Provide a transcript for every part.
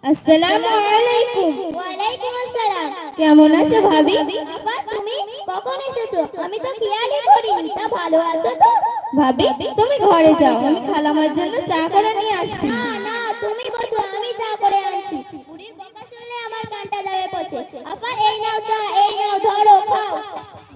আসসালামু আলাইকুম। ওয়ালাইকুম আসসালাম। কেমন আছো ভাবি? আপা তুমি কখন এসেছো? আমি তো খেয়ালই করিনি। তা ভালো আছো তো? ভাবি তুমি ঘরে যাও, আমি খালামার জন্য চা করে নিয়ে আসছি। না না, তুমি বসো, আমি চা করে আনছি। বুড়ির বকা শুনলে আমার কানটা যাবে পচে। আপা এই নাও চা, এই নাও ধরো খাও।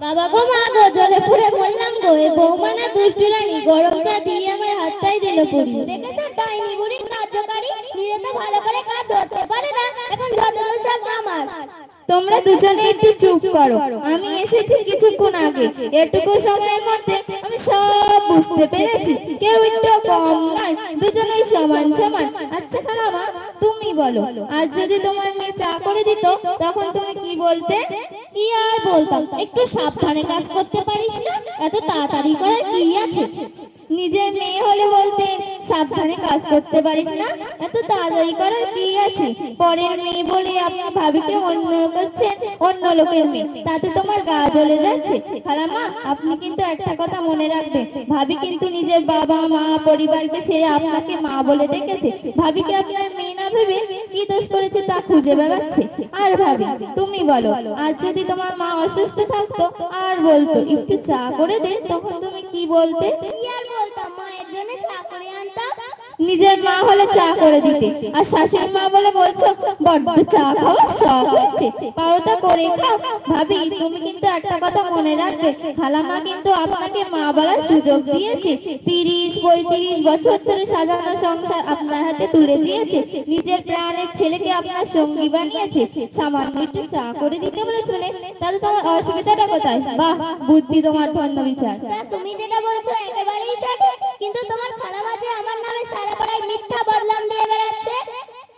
বাবা গো মা গো, জলে পুড়ে মরলাম গো। এ বৌমা না দুষ্টু রানী, গরম চা দিয়ে আমার হাতটাই দিল পুড়ি। দেখেছো ডাইনি বুড়ির কার্যকারী, নিজে তো ভালো করে কাজ ধরতে পারে না, এখন যত দোষ সব আমার। তোমরা দুজনে একটু চুপ করো। আমি এসেছি কিছুক্ষণ আগে, এটুকু সময়ের মধ্যে আমি সব বুঝতে পেরেছি। কেউ একটু কম নয়, দুজনেই সমান সমান। আচ্ছা খালামা, তুমি বলো, আজ যদি তোমার মেয়ে চা করে দিত, তখন তুমি কি বলতে? কি আর বলতাম, একটু সাবধানে কাজ করতে পারিস না, এত তাড়াতাড়ি করার কি আছে? নিজের মেয়ে হলে বলতেন সাবধানে কাজ করতে পারিস না, এত তাড়াতাড়ি করার কি আছে? পরের মেয়ে বলে আপনি ভাবিকে অন্য করছেন, অন্য লোকের মেয়ে, তাতে তোমার গা জ্বলে যাচ্ছে। খালামা, আপনি কিন্তু একটা কথা মনে রাখবেন, ভাবি কিন্তু নিজের বাবা মা পরিবারকে ছেড়ে আপনাকে মা বলে ডেকেছে। ভাবিকে আপনার মেয়ে না ভেবে কি দোষ করেছে তা খুঁজে বেড়াচ্ছে। আর ভাবি তুমি বলো, আজ যদি তোমার মা অসুস্থ থাকতো আর বলতো একটু চা করে দে, তখন তুমি কি বলতে? কি আর বলতাম, মায়ের জন্য চা করে আনতাম। নিজের মা হলে চা করে দিতে, আর শাশুড়ি মা বলে বলছো বড্ড চা খাওয়ার শখ হয়েছে, পারো তা করে খাও। ভাবি তুমি কিন্তু একটা কথা মনে রাখবে, খালামা কিন্তু আপনাকে মা বলার সুযোগ দিয়েছে। 30-35 বছর ধরে সাজানো সংসার আপনার হাতে তুলে দিয়েছে, নিজের প্রাণের ছেলেকে আপনার সঙ্গী বানিয়েছে। সামান্য একটু চা করে দিতে বলে চলে, তাহলে তোমার অসুবিধাটা কোথায়? বাহ, বুদ্ধি তোমার, ধন্য বিচার। তুমি যেটা বলছো একেবারেই সঠিক, কিন্তু তোমার খালামা যে আমার নামে সারা পাড়ায় মিথ্যা বদনাম দিয়ে বেড়াচ্ছে।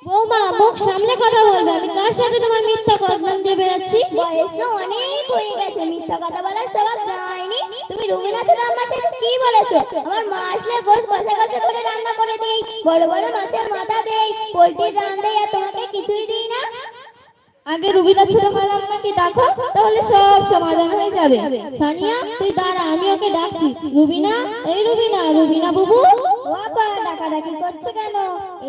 বৌমা, মুখ সামলে কথা বলবে। আমি কার সাথে তোমার মিথ্যা বদনাম দিয়ে বেড়াচ্ছি? বয়স তো অনেক হয়ে গেছে, মিথ্যা কথা বলার স্বভাব যায়নি। তুমি রুবিনা ছোট আমার সাথে কি বলেছো? আমার মা আসলে গোশ কষে কষে করে রান্না করে দেই, বড় বড় মাছের মাথা দেই, পোলট্রির রান দেই, আর তোমাকে কিছুই দিই না। আগে রুবিনা ছোট খালাম্মাকে ডাকো, তাহলে সব সমাধান হয়ে যাবে। সানিয়া তুই দাঁড়া, আমি ওকে ডাকছি। রুবিনা, এই রুবিনা, রুবিনা বুবু। ও আপা, ডাকাডাকি করছো কেন?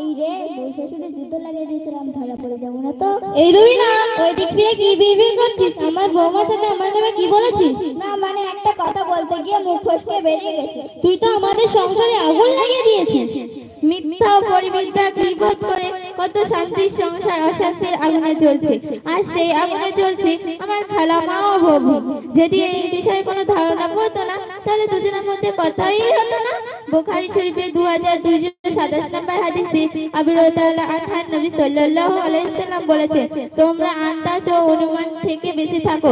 এই রে, বউ শ্বশুরে যুদ্ধ লাগিয়ে দিয়েছিলাম, ধরা পড়ে যাবো না তো? এই রুবিনা, ওই দিক দিয়ে কি বিড়বিড় করছিস? আমার বৌমার সাথে আমার নামে কি বলেছিস? না মানে একটা কথা বলতে গিয়ে মুখ ফসকে বেরিয়ে গেছে। তুই তো আমাদের সংসারে আগুন লাগিয়ে দিয়েছিস। মিথ্যা ও পরিবিদ্যা গীবত করে কত শান্তির সংসার অশান্তির আগুনে জ্বলছে, আর সেই আগুনে জ্বলছে আমার খালামা ও বউ। যদি এই বিষয়ে কোনো ধারণা পড়তো না, তাহলে দুজনের মধ্যে কথাই হতো না। বুখারী শরীফের 2227 নম্বর হাদিসে আবু হুরায়রা আনহু নবী সাল্লাল্লাহু আলাইহি সাল্লাম বলেছে, তোমরা আন্দাজ ও অনুমান থেকে বেঁচে থাকো।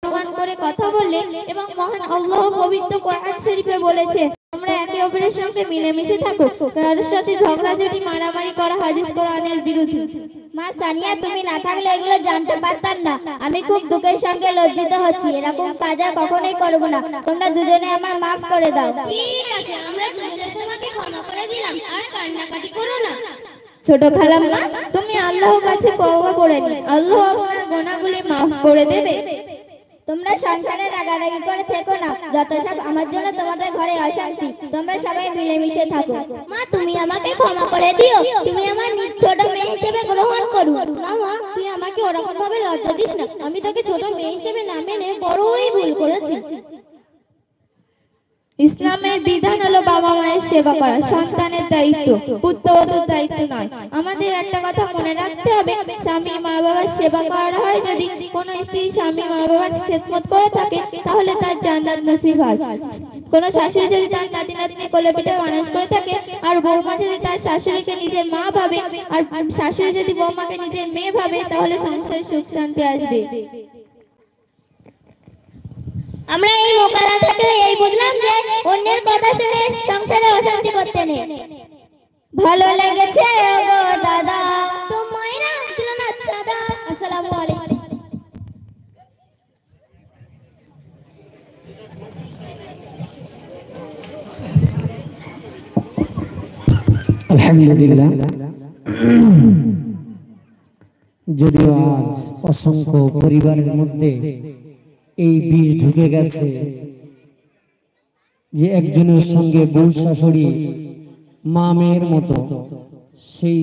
অনুমান করে কথা বললে, এবং মহান আল্লাহ পবিত্র কোরআন শরীফে বলেছে, তোমরা একে অপরের সঙ্গে মিলেমিশে থাকো, কারোর সাথে ঝগড়াঝাটি মারামারি করা হাদিস কোরআনের বিরোধী। মা সানিয়া, তুমি না থাকলে এগুলো জানতে পারতাম না। আমি খুব দুঃখের সঙ্গে লজ্জিত হচ্ছি, এরকম কাজ আর কখনোই করবো না। তোমরা দুজনে আমার মাফ করে দাও। ঠিক আছে, আমরা দুজনে তোমাকে ক্ষমা করে দিলাম, আর কান্নাকাটি করো না। ছোট খালাম্মা, তুমি আল্লাহর কাছে তওবা করে নিন, আল্লাহ আপনার গুনাহগুলি মাফ করে দেবে। তোমরা সংসারে রাগারাগি করে থেকো না, যত সব আমার জন্য তোমাদের ঘরে অশান্তি। তোমরা সবাই মিলেমিশে থাকো। মা, তুমি আমাকে ক্ষমা করে দিও, তুমি আমার নিজ ছোট মেয়ে হিসেবে গ্রহণ করো। না মা, তুই আমাকে ওরকম ভাবে লজ্জা দিস না। আমি তোকে ছোট মেয়ে হিসেবে না মেনে বড়ই ভুল করেছি। ইসলামের বিধান হলো বাবা মায়ের সেবা করা সন্তানের দায়িত্ব, পুত্রবধূর দায়িত্ব নয়। আমাদের একটা কথা মনে রাখতে হবে, স্বামী মা বাবার সেবা করা হয় যদি। কোন স্ত্রী স্বামী মা বাবার খেদমত করে থাকে, তাহলে তার জান্নাত নসিব হয়। কোন শাশুড়ি যদি তার নাতি নাতনি কোলে পিঠে মানুষ করে থাকে, আর বৌমা যদি তার শাশুড়িকে নিজের মা ভাবে, আর শাশুড়ি যদি বৌমাকে নিজের মেয়ে ভাবে, তাহলে সংসারে সুখ শান্তি আসবে। আমরা এই মোকালা থেকে এই বুঝলাম যে অন্যের কথা শুনে সংসারে অশান্তি করতে নেই। ভালো লেগেছে গো দাদা, তো মায়েরা দিল না দাদা। আসসালামু আলাইকুম। আলহামদুলিল্লাহ। যদিও আজ অসংখ্য পরিবারের মধ্যে এই বীজ ঢুকে গেছে যে একজনের সঙ্গে বউ শাশুড়ি মা মেয়ের মতো, সেই